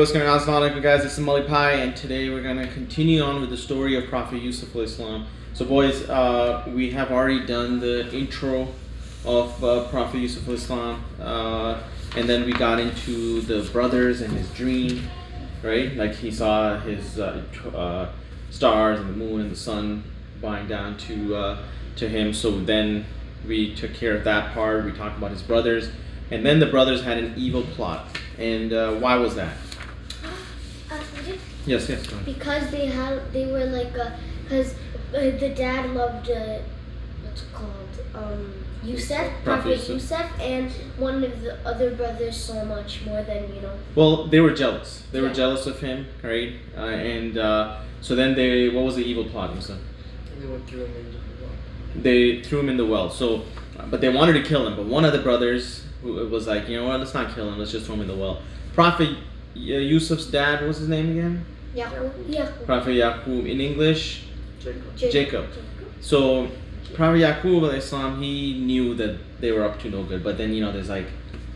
what's going on? Assalamu alaikum, guys. This is Malik Bhai, and today we're going to continue on with the story of Prophet Yusuf alayhi salam. So, boys, we have already done the intro of Prophet Yusuf alayhi salam, and then we got into the brothers and his dream, right? Like he saw his stars and the moon and the sun bowing down to him. So then we took care of that part. We talked about his brothers, and then the brothers had an evil plot. And why was that? Yes. Go ahead. Because they were like, because the dad loved what's it called, Yusuf, Prophet Yusuf, and one of the other brothers so much more than Well, they were jealous. They were jealous of him, right? So then what was the evil plot, Musa? They threw him into the well. They threw him in the well. So, but they wanted to kill him. But one of the brothers was like, you know what? Let's not kill him. Let's just throw him in the well. Prophet Yusuf's dad, what was his name again? Yaqub. Prophet Yaqub. In English, Jacob. So Prophet Yaqub alayhi salam, he knew that they were up to no good. But then there's like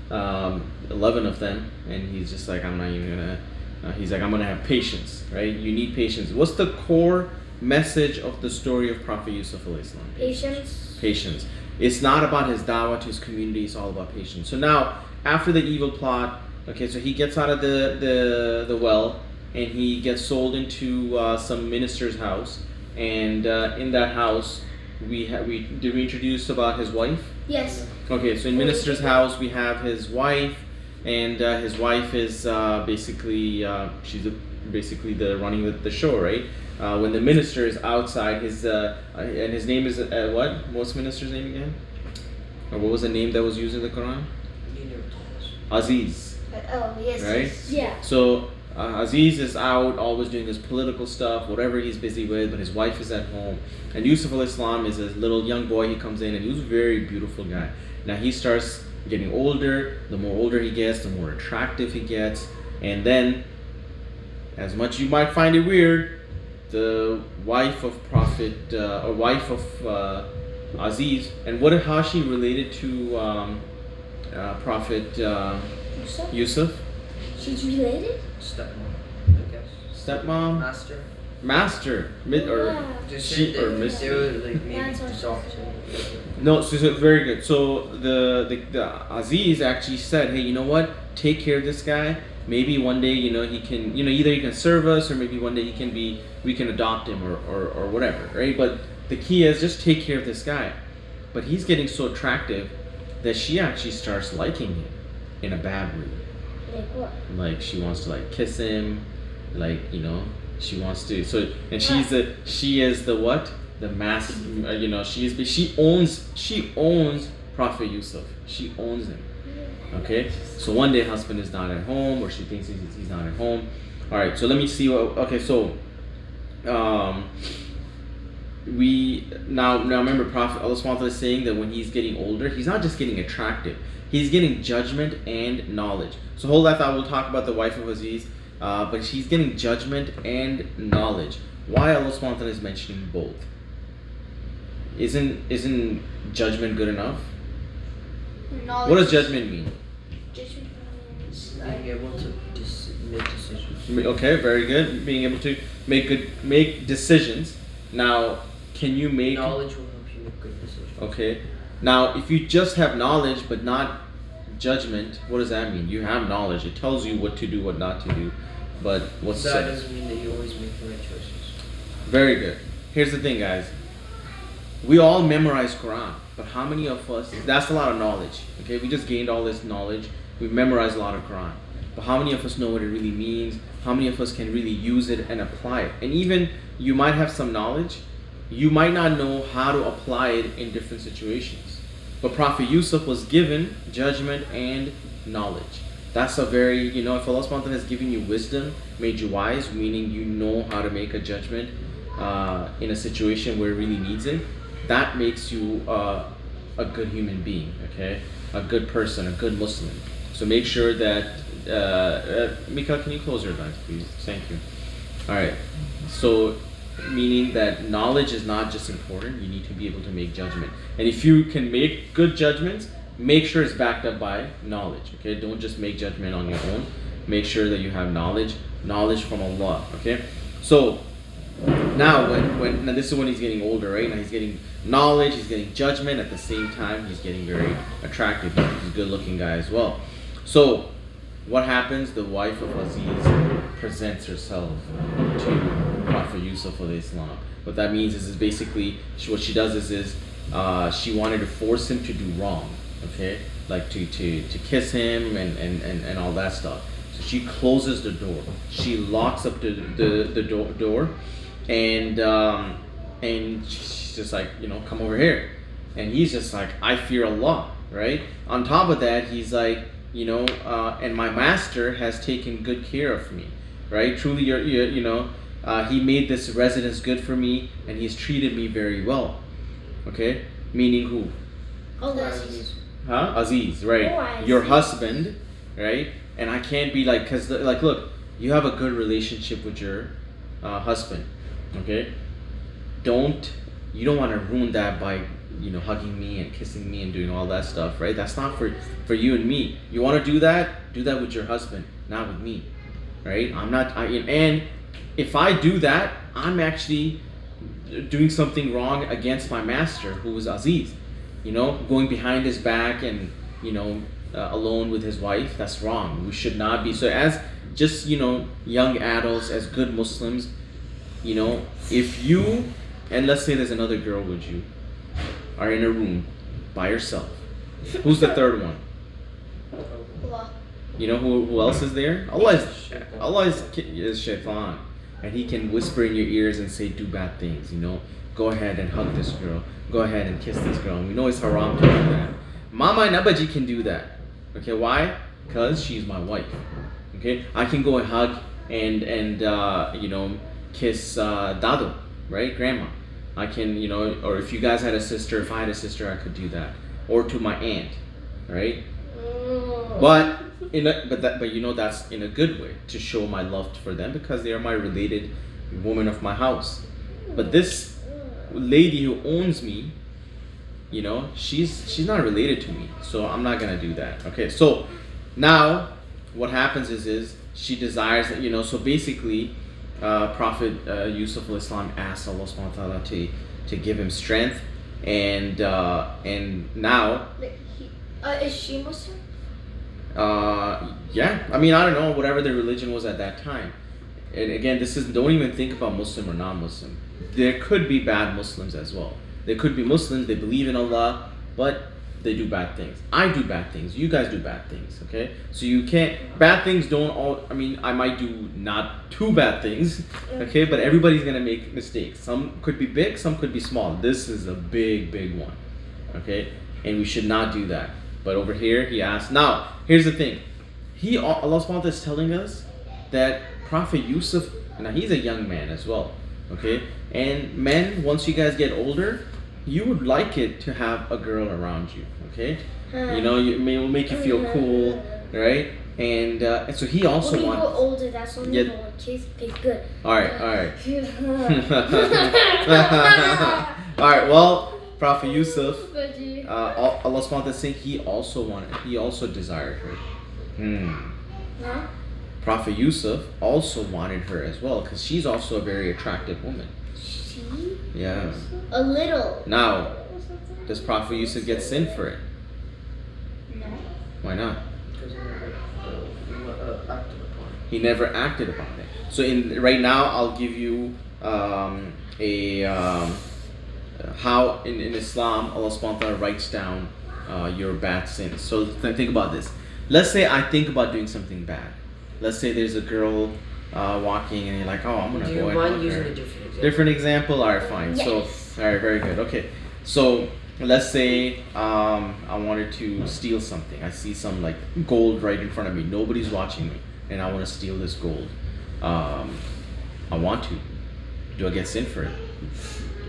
11 of them, and he's just like, I'm not even gonna. He's like, I'm gonna have patience, right? You need patience. What's the core message of the story of Prophet Yusuf alayhi salam? Patience. It's not about his da'wah to his community. It's all about patience. So now, after the evil plot, okay, so he gets out of the well, and he gets sold into some minister's house, and in that house, did we introduce about his wife? Yes. Okay, so in minister's house we have his wife, and his wife is basically she's basically the running the show, right? When the minister is outside, and his name is what? What's the minister's name again? Or what was the name that was used in the Quran? Aziz. Oh yes. Right? Yes. Yeah. So Aziz is out, always doing his political stuff, whatever he's busy with, but his wife is at home. And Yusuf alayhi salam is a little young boy. He comes in, and he was a very beautiful guy. Now he starts getting older. The more older he gets, the more attractive he gets. And then, as much you might find it weird, the wife of Prophet, or wife of Aziz, and how she related to Prophet Yusuf? She's related? Stepmom, I guess. Stepmom? Master. She or Miss. They were like maybe adopted. No, so very good. So the Aziz actually said, hey, you know what? Take care of this guy. Maybe one day, he can, either he can serve us, or maybe one day we can adopt him or whatever, right? But the key is just take care of this guy. But he's getting so attractive that she actually starts liking him in a bad way. Like what? Like she wants to kiss him, she wants to. So and she is the what? The mass. She owns Prophet Yusuf. She owns him. Okay. So one day husband is not at home, or she thinks he's not at home. All right. So let me see what. Okay. So, we now remember Prophet Allah SWT is saying that when he's getting older, he's not just getting attractive. He's getting judgment and knowledge. So hold that thought. We'll talk about the wife of Aziz, but she's getting judgment and knowledge. Why Allah SWT is mentioning both? Isn't judgment good enough? Knowledge. What does judgment mean? Judgment means Being able to make decisions. Okay, very good. Being able to make decisions. Now, can you make Knowledge will help you make good decisions. Okay. Now, if you just have knowledge but not judgment, what does that mean? You have knowledge. It tells you what to do, what not to do. But what's that doesn't mean that you always make the right choices. Very good. Here's the thing, guys. We all memorize Quran, but how many of us, that's a lot of knowledge. Okay, we just gained all this knowledge. We've memorized a lot of Quran. But how many of us know what it really means? How many of us can really use it and apply it? And even you might have some knowledge, you might not know how to apply it in different situations. But Prophet Yusuf was given judgment and knowledge. That's a very, if Allah SWT has given you wisdom, made you wise, meaning you know how to make a judgment in a situation where it really needs it, that makes you a good human being, okay? A good person, a good Muslim. So make sure that, Mika, can you close your eyes, please? Thank you. All right. So meaning that knowledge is not just important, you need to be able to make judgment. And if you can make good judgments, make sure it's backed up by knowledge. Okay, don't just make judgment on your own. make sure that you have knowledge from Allah. Okay, so now now this is when he's getting older, right? Now he's getting knowledge, he's getting judgment. At the same time, he's getting very attractive. He's a good-looking guy as well. So what happens? The wife of Aziz presents herself to Prophet Yusuf of Islam. What that means is basically what she does is she wanted to force him to do wrong, okay, like to kiss him and all that stuff. So she closes the door, she locks up the door, and she's just like, come over here, and he's just like, I fear Allah, right? On top of that, he's like, and my master has taken good care of me, right? Truly, he made this residence good for me, and he's treated me very well. Okay, meaning who? Aziz. Huh? Aziz, right? Oh, Aziz. Your husband, right? And I can't be like, cause like, look, you have a good relationship with your husband. Okay, you don't want to ruin that by hugging me and kissing me and doing all that stuff, right? That's not for you and me. You want to do that with your husband, not with me, right? And if I do that, I'm actually doing something wrong against my master, who was Aziz. Going behind his back and alone with his wife, that's wrong. We should not be. So as just young adults, as good Muslims, if you, and let's say there's another girl with you, are in a room by yourself, who's the third one? Allah. Who else is there? Allah is shaitan, and he can whisper in your ears and say, do bad things. Go ahead and hug this girl, go ahead and kiss this girl. And we know it's haram to do that. Mama and Abaji can do that. Okay, why? Because she's my wife. Okay, I can go and hug and kiss Dado, right, grandma. I can, or if you guys had a sister, if I had a sister, I could do that, or to my aunt, right? But that's in a good way, to show my love for them, because they are my related woman of my house. But this lady who owns me, she's not related to me, so I'm not gonna do that. Okay, so now what happens is she desires that, so basically Prophet Yusuf al-Islam asked Allah subhanahu wa ta'ala to give him strength, and now Is she Muslim? yeah, I don't know, whatever the religion was at that time. And again, don't even think about Muslim or non-Muslim. There could be bad Muslims as well. There could be Muslims, they believe in Allah, but they do bad things. I do bad things. You guys do bad things, okay? So you can't, bad things don't all, I might do not too bad things, okay? But everybody's gonna make mistakes. Some could be big, some could be small. This is a big, big one, okay? And we should not do that. But over here, he asked, now, here's the thing. Allah subhanahu wa ta'ala is telling us that Prophet Yusuf, now he's a young man as well, okay? And men, once you guys get older, you would like it to have a girl around you, okay? It will make you feel cool, right? And so he also when wants. When you grow older, that's when you want to kiss. Okay, good. All right. All right. Well, Prophet Yusuf, Allah subhanahu wa ta'ala saying he also desired her. Huh? Prophet Yusuf also wanted her as well, because she's also a very attractive woman. She? Yeah. A little. Now, does Prophet Yusuf get sin for it? No. Why not? Because He never acted upon it. So right now, I'll give you how in Islam Allah subhanahu wa ta'ala writes down your bad sins. So think about this. Let's say I think about doing something bad. Let's say there's a girl walking and you're like, oh, I'm gonna go and hug using her. a different example? Different example? Alright, fine. Yes. So, alright, very good. Okay. So let's say I wanted to steal something. I see some like gold right in front of me. Nobody's watching me, and I want to steal this gold. I want to. Do I get sin for it?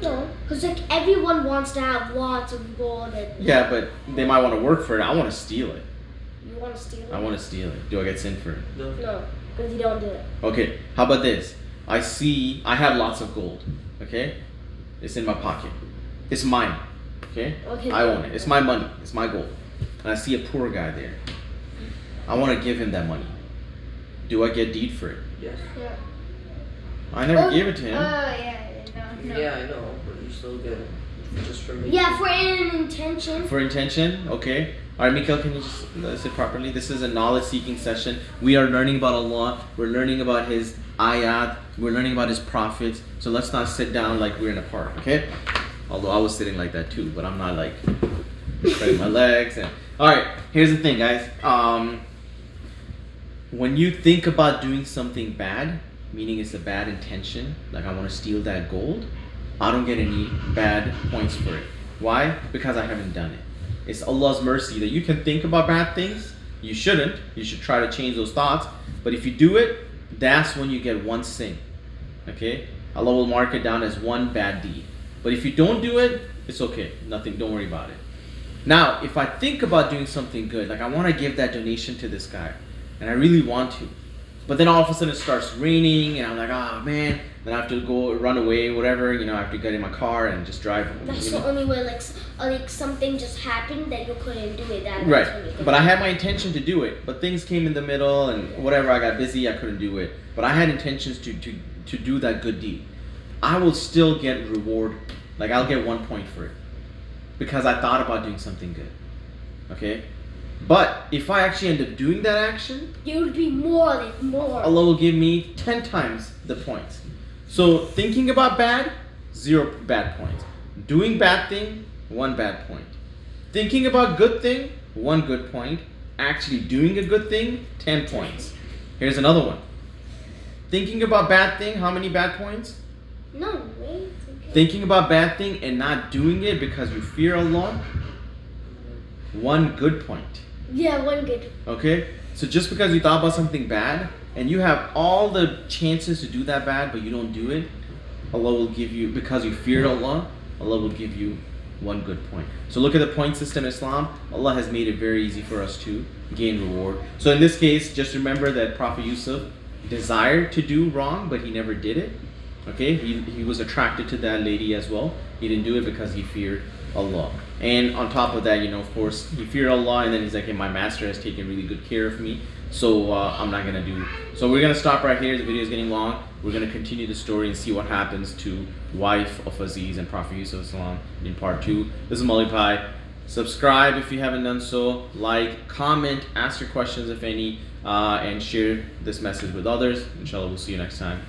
No, because like everyone wants to have lots of gold and. Yeah, but they might want to work for it. I want to steal it. You want to steal it? I want to steal it. Do I get sin for it? No, because you don't do it. Okay, how about this? I have lots of gold, okay? It's in my pocket. It's mine, okay? Okay. I own it. It's my money. It's my gold. And I see a poor guy there. I want to give him that money. do I get deed for it? Yes. Yeah. I never gave it to him. No. Yeah, I know, but you still get it. Just for me. Yeah, for an intention. For intention, okay. Alright, Mikhail, can you just sit properly? This is a knowledge-seeking session. We are learning about Allah. We're learning about His ayat. We're learning about His prophets. So let's not sit down like we're in a park, okay? Although I was sitting like that too, but I'm not like spreading my legs. Alright, here's the thing, guys. When you think about doing something bad, meaning it's a bad intention, like I want to steal that gold, I don't get any bad points for it. Why? Because I haven't done it. It's Allah's mercy that you can think about bad things. You shouldn't. You should try to change those thoughts. But if you do it, that's when you get one sin. Okay? Allah will mark it down as one bad deed. But if you don't do it, it's okay. Nothing. Don't worry about it. Now, if I think about doing something good, like I want to give that donation to this guy, and I really want to, but then all of a sudden it starts raining, and I'm like, oh man, then I have to go run away, whatever, I have to get in my car and just drive. That's the only way, like something just happened that you couldn't do it. That's right, when you could but I had my intention to do it, but things came in the middle, and whatever, I got busy, I couldn't do it. But I had intentions to do that good deed. I will still get reward, like I'll get 1 point for it, because I thought about doing something good. Okay? But if I actually end up doing that action, it would be more. Allah will give me 10 times the points. So thinking about bad, 0 bad points. Doing bad thing, 1 bad point. Thinking about good thing, 1 good point. Actually doing a good thing, 10 points. Here's another one. Thinking about bad thing, how many bad points? No, wait. Okay. Thinking about bad thing and not doing it because you fear Allah, 1 good point. Yeah, 1 good. Okay? So just because you thought about something bad and you have all the chances to do that bad but you don't do it, Allah will give you, because you fear Allah, Allah will give you 1 good point. So look at the point system in Islam. Allah has made it very easy for us to gain reward. So in this case, just remember that Prophet Yusuf desired to do wrong, but he never did it. Okay? He was attracted to that lady as well. He didn't do it because he feared Allah. And on top of that, of course, he feared Allah, and then he's like, hey, my master has taken really good care of me, so I'm not going to do. So we're going to stop right here. The video is getting long. We're going to continue the story and see what happens to wife of Aziz and Prophet Yusuf Salam in part 2. This is Malik Bhai. Subscribe if you haven't done so. Like, comment, ask your questions if any, and share this message with others. Inshallah, we'll see you next time.